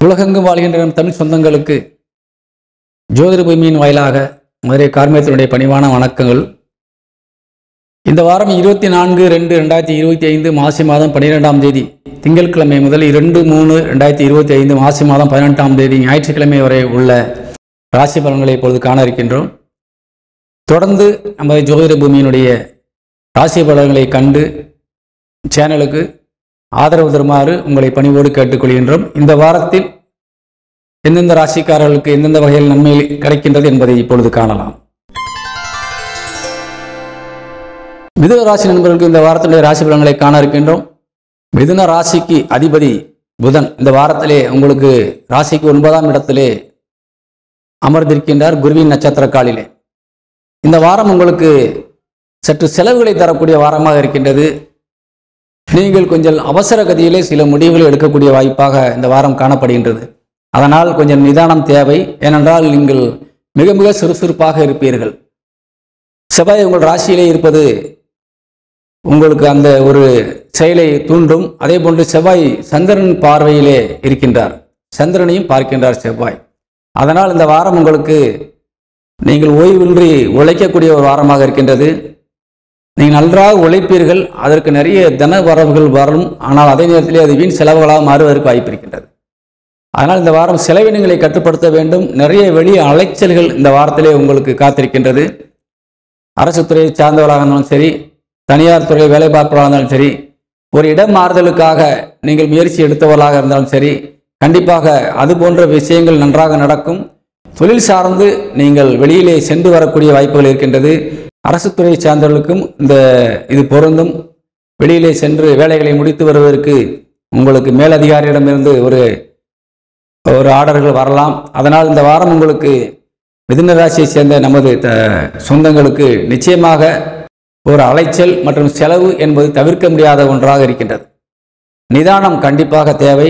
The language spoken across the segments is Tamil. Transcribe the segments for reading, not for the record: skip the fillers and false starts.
உலகெங்கும் வாழ்கின்ற நம் தமிழ் சொந்தங்களுக்கு ஜோதிட பூமியின் வாயிலாக மதுரை கார்மேகத்தினுடைய பணிவான வணக்கங்கள். இந்த வாரம் 24/2/2025 மாசி மாதம் 12ஆம் தேதி திங்கட்கிழமை முதல் 2/3/2025 மாசி மாதம் 18ஆம் தேதி ஞாயிற்றுக்கிழமை வரை உள்ள ராசி பலன்களை இப்பொழுது காண இருக்கின்றோம். தொடர்ந்து நமது ஜோதிட பூமியினுடைய ராசி பலன்களை கண்டு சேனலுக்கு ஆதரவு தருமாறு உங்களை பணிவோடு கேட்டுக்கொள்கின்றோம். இந்த வாரத்தில் எந்தெந்த ராசிக்காரர்களுக்கு எந்தெந்த வகையில் நன்மை கிடைக்கின்றது என்பதை இப்பொழுது காணலாம். மிதுன ராசி நண்பர்களுக்கு இந்த வாரத்தினுடைய ராசி பலன்களை காண இருக்கின்றோம். மிதுன ராசிக்கு அதிபதி புதன் இந்த வாரத்திலே உங்களுக்கு ராசிக்கு 9ஆம் இடத்திலே அமர்ந்திருக்கின்றார் குருவின் நட்சத்திர காலிலே. இந்த வாரம் உங்களுக்கு சற்று செலவுகளை தரக்கூடிய வாரமாக இருக்கின்றது. நீங்கள் கொஞ்சம் அவசர கதியிலே சில முடிவுகளை எடுக்கக்கூடிய வாய்ப்பாக இந்த வாரம் காணப்படுகின்றது. அதனால் கொஞ்சம் நிதானம் தேவை. ஏனென்றால் நீங்கள் மிக மிக சுறுசுறுப்பாக இருப்பீர்கள். செவ்வாய் உங்கள் ராசியிலே இருப்பது உங்களுக்கு அந்த ஒரு செயலை தூண்டும். அதே போன்று செவ்வாய் சந்திரன் பார்வையிலே இருக்கின்றார், சந்திரனையும் பார்க்கின்றார் செவ்வாய். அதனால் இந்த வாரம் உங்களுக்கு நீங்கள் ஓய்வின்றி உழைக்கக்கூடிய ஒரு வாரமாக இருக்கின்றது. நீங்கள் நன்றாக உழைப்பீர்கள், அதற்கு நிறைய தன வரவுகள் வரும். ஆனால் அதே நேரத்திலே அது வீண் செலவுகளாக மாறுவதற்கு வாய்ப்பு இருக்கின்றது. அதனால் இந்த வாரம் செலவினங்களை கட்டுப்படுத்த வேண்டும். நிறைய வெளியே அலைச்சல்கள் இந்த வாரத்திலே உங்களுக்கு காத்திருக்கின்றது. அரசு துறையை சார்ந்தவர்களாக இருந்தாலும் சரி, தனியார் துறையில் வேலை பார்ப்பவர்களாக இருந்தாலும் சரி, ஒரு இடம் மாறுதலுக்காக நீங்கள் முயற்சி எடுத்தவர்களாக இருந்தாலும் சரி, கண்டிப்பாக அது போன்ற விஷயங்கள் நன்றாக நடக்கும். தொழில் சார்ந்து நீங்கள் வெளியிலே சென்று வரக்கூடிய வாய்ப்புகள் இருக்கின்றது. அரசு துறையை சார்ந்தவர்களுக்கும் இது பொருந்தும். வெளியிலே சென்று வேலைகளை முடித்து வருவதற்கு உங்களுக்கு மேலதிகாரியிடமிருந்து ஒரு ஆர்டர்கள் வரலாம். அதனால் இந்த வாரம் உங்களுக்கு மிதுன ராசியை சேர்ந்த நமது சொந்தங்களுக்கு நிச்சயமாக ஒரு அலைச்சல் மற்றும் செலவு என்பது தவிர்க்க முடியாத ஒன்றாக இருக்கின்றது. நிதானம் கண்டிப்பாக தேவை.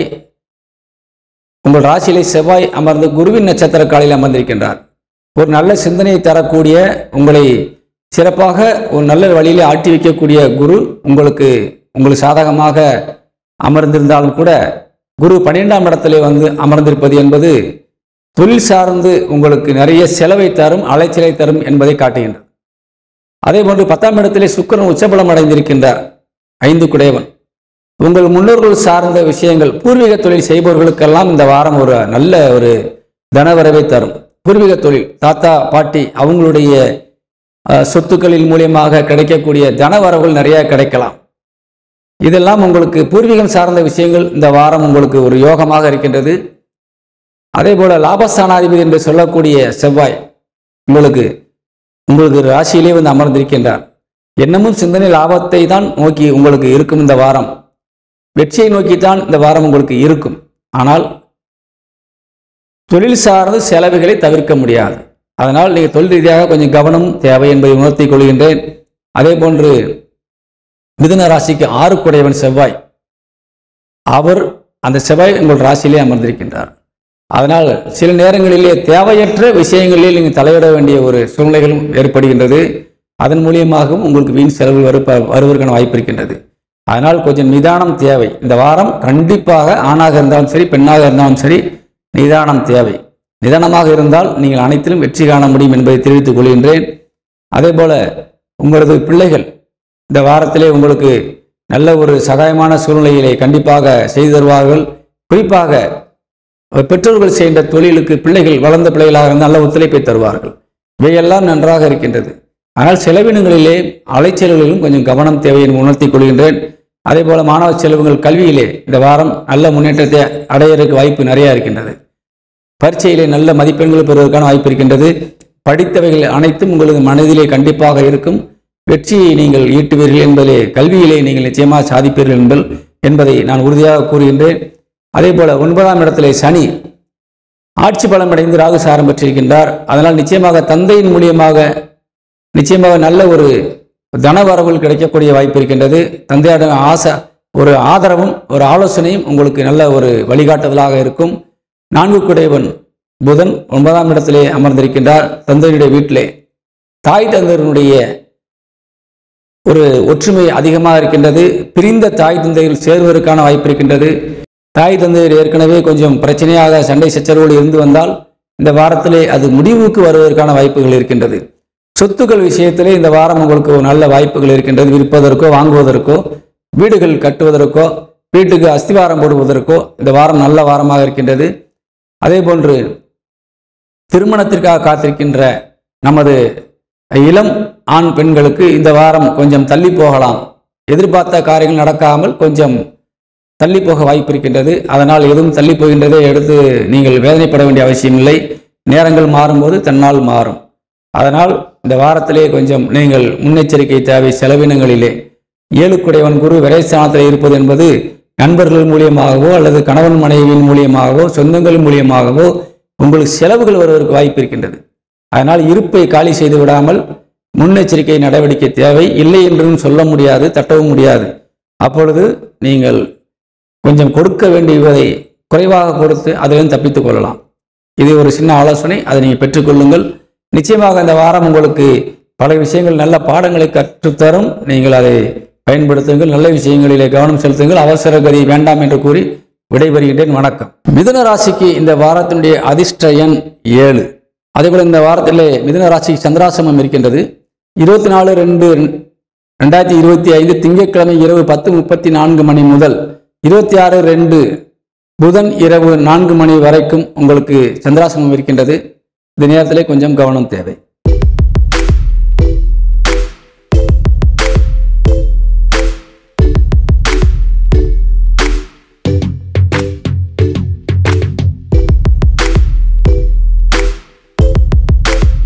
உங்கள் ராசியிலே செவ்வாய் அமர்ந்து குருவின் நட்சத்திர காலில் அமர்ந்திருக்கின்றார். ஒரு நல்ல சிந்தனையை தரக்கூடிய, உங்களை சிறப்பாக ஒரு நல்ல வழியிலே ஆட்டி வைக்கக்கூடிய குரு உங்களுக்கு சாதகமாக அமர்ந்திருந்தாலும் கூட குரு 12ஆம் இடத்திலே அமர்ந்திருப்பது என்பது தொழில் சார்ந்து உங்களுக்கு நிறைய செலவை தரும், அலைச்சலை தரும் என்பதை காட்டுகின்றது. அதே போன்று 10ஆம் இடத்திலே சுக்கிரன் உச்சபலம் அடைந்திருக்கின்றார், 5 குடையவன். உங்கள் முன்னோர்கள் சார்ந்த விஷயங்கள், பூர்வீக தொழில் செய்பவர்களுக்கெல்லாம் இந்த வாரம் ஒரு நல்ல ஒரு தனவரவை தரும். பூர்வீக தொழில், தாத்தா பாட்டி அவங்களுடைய சொத்துக்களின் மூலியமாக கிடைக்கக்கூடிய தனவரவுகள் நிறைய கிடைக்கலாம். இதெல்லாம் உங்களுக்கு பூர்வீகம் சார்ந்த விஷயங்கள் இந்த வாரம் உங்களுக்கு ஒரு யோகமாக இருக்கின்றது. அதே போல லாபஸ்தானாதிபதி என்று சொல்லக்கூடிய செவ்வாய் உங்களுக்கு ராசியிலே அமர்ந்திருக்கின்றார். எண்ணமும் சிந்தனை லாபத்தை தான் நோக்கி உங்களுக்கு இருக்கும். இந்த வாரம் வெற்றியை நோக்கித்தான் இந்த வாரம் உங்களுக்கு இருக்கும். ஆனால் தொழில் சார்ந்த செலவுகளை தவிர்க்க முடியாது. அதனால் நீங்கள் தொழில் ரீதியாக கொஞ்சம் கவனம் தேவை என்பதை உணர்த்திக் கொள்கின்றேன். அதே போன்று மிதுன ராசிக்கு 6 குடையவன் செவ்வாய், அந்த செவ்வாய் உங்கள் ராசியிலே அமர்ந்திருக்கின்றார். அதனால் சில நேரங்களிலே தேவையற்ற விஷயங்களில் நீங்கள் தலையிட வேண்டிய ஒரு சூழ்நிலைகளும் ஏற்படுகின்றது. அதன் மூலியமாகவும் உங்களுக்கு வீண் செலவு வருவதற்கான வாய்ப்பு இருக்கின்றது. அதனால் கொஞ்சம் நிதானம் தேவை. இந்த வாரம் கண்டிப்பாக ஆணாக இருந்தாலும் சரி, பெண்ணாக இருந்தாலும் சரி, நிதானம் தேவை. நிதானமாக இருந்தால் நீங்கள் அனைத்திலும் வெற்றி காண முடியும் என்பதை தெரிவித்துக் கொள்கின்றேன். அதே போல உங்களது பிள்ளைகள் இந்த வாரத்திலே உங்களுக்கு நல்ல ஒரு சகாயமான சூழ்நிலையிலே கண்டிப்பாக செய்து தருவார்கள். குறிப்பாக பெற்றோர்கள் செய்கின்ற தொழிலுக்கு பிள்ளைகள் வளர்ந்த பிள்ளைகளாக இருந்தால் நல்ல ஒத்துழைப்பை தருவார்கள். இவையெல்லாம் நன்றாக இருக்கின்றது. ஆனால் செலவினங்களிலே அலைச்சல்களிலும் கொஞ்சம் கவனம் தேவை என்று உணர்த்திக் கொள்கின்றேன். அதே போல மாணவ செலவுகள் கல்வியிலே இந்த வாரம் நல்ல முன்னேற்றத்தை அடையிறதுக்கு வாய்ப்பு நிறைய இருக்கின்றது. பரீட்சையிலே நல்ல மதிப்பெண்கள் பெறுவதற்கான வாய்ப்பு இருக்கின்றது. படித்தவைகள் அனைத்தும் உங்களது மனதிலே கண்டிப்பாக இருக்கும். வெற்றியை நீங்கள் ஈட்டுவீர்கள் என்பதிலே, கல்வியிலே நீங்கள் நிச்சயமாக சாதிப்பீர்கள் என்பதை நான் உறுதியாக கூறுகின்றேன். அதே போல 9ஆம் இடத்திலே சனி ஆட்சி பலம் அடைந்து ராகு சாரம் பெற்றிருக்கின்றார். அதனால் நிச்சயமாக தந்தையின் மூலியமாக நிச்சயமாக நல்ல ஒரு தனவரவுகள் கிடைக்கக்கூடிய வாய்ப்பு இருக்கின்றது. தந்தையாட ஒரு ஆதரவும் ஒரு ஆலோசனையும் உங்களுக்கு நல்ல ஒரு வழிகாட்டுதலாக இருக்கும். 4 குடையவன் புதன் 9ஆம் இடத்திலே அமர்ந்திருக்கின்றார், தந்தையுடைய வீட்டிலே. தாய் தந்தையருடைய ஒரு ஒற்றுமை அதிகமாக இருக்கின்றது. பிரிந்த தாய் தந்தைகள் சேர்வதற்கான வாய்ப்பு இருக்கின்றது. தாய் தந்தையர் ஏற்கனவே கொஞ்சம் பிரச்சனையாக சண்டை சச்சரவோடு இருந்து வந்தால் இந்த வாரத்திலே அது முடிவுக்கு வருவதற்கான வாய்ப்புகள் இருக்கின்றது. சொத்துக்கள் விஷயத்திலே இந்த வாரம் உங்களுக்கு ஒரு நல்ல வாய்ப்புகள் இருக்கின்றது. விற்பதற்கோ வாங்குவதற்கோ வீடுகள் கட்டுவதற்கோ வீட்டுக்கு அஸ்திவாரம் போடுவதற்கோ இந்த வாரம் நல்ல வாரமாக இருக்கின்றது. அதே போன்று திருமணத்திற்காக காத்திருக்கின்ற நமது இளம் ஆண் பெண்களுக்கு இந்த வாரம் கொஞ்சம் தள்ளி போகலாம். எதிர்பார்த்த காரியங்கள் நடக்காமல் கொஞ்சம் தள்ளி போக வாய்ப்பு இருக்கின்றது. அதனால் எதுவும் தள்ளி போகின்றதை எடுத்து நீங்கள் வேதனைப்பட வேண்டிய அவசியம் இல்லை. நேரங்கள் மாறும்போது தன்னால் மாறும். அதனால் இந்த வாரத்திலே கொஞ்சம் நீங்கள் முன்னெச்சரிக்கை தேவை. செலவினங்களிலே 7 குரு விரைஸ்தானத்தில் இருப்பது என்பது நண்பர்கள் மூலியமாகவோ அல்லது கணவன் மனைவியின் மூலியமாகவோ சொந்தங்கள் மூலியமாகவோ உங்களுக்கு செலவுகள் வருவதற்கு வாய்ப்பு இருக்கின்றது. அதனால் இருப்பை காலி செய்து விடாமல் முன்னெச்சரிக்கை நடவடிக்கை தேவை. இல்லை என்றும் சொல்ல முடியாது, தட்டவும் முடியாது. அப்பொழுது நீங்கள் கொஞ்சம் கொடுக்க வேண்டியதை குறைவாக கொடுத்து அதிலும் தப்பித்துக் கொள்ளலாம். இது ஒரு சின்ன ஆலோசனை, அதை நீங்கள் பெற்றுக்கொள்ளுங்கள். நிச்சயமாக இந்த வாரம் உங்களுக்கு பல விஷயங்கள் நல்ல பாடங்களை கற்றுத்தரும். நீங்கள் அதை பயன்படுத்துங்கள். நல்ல விஷயங்களிலே கவனம் செலுத்துங்கள். அவசர கதி வேண்டாம் என்று கூறி விடைபெறுகின்றேன். வணக்கம். மிதுன ராசிக்கு இந்த வாரத்தினுடைய அதிர்ஷ்ட எண் 7. அதேபோல் இந்த வாரத்திலே மிதுன ராசிக்கு சந்திராசிரமம் இருக்கின்றது. 24/2/2025 திங்கட்கிழமை இரவு 10:34 முதல் 26/2 புதன் இரவு 4 வரைக்கும் உங்களுக்கு சந்திராசிரமம் இருக்கின்றது. இந்த நேரத்திலே கொஞ்சம் கவனம் தேவை.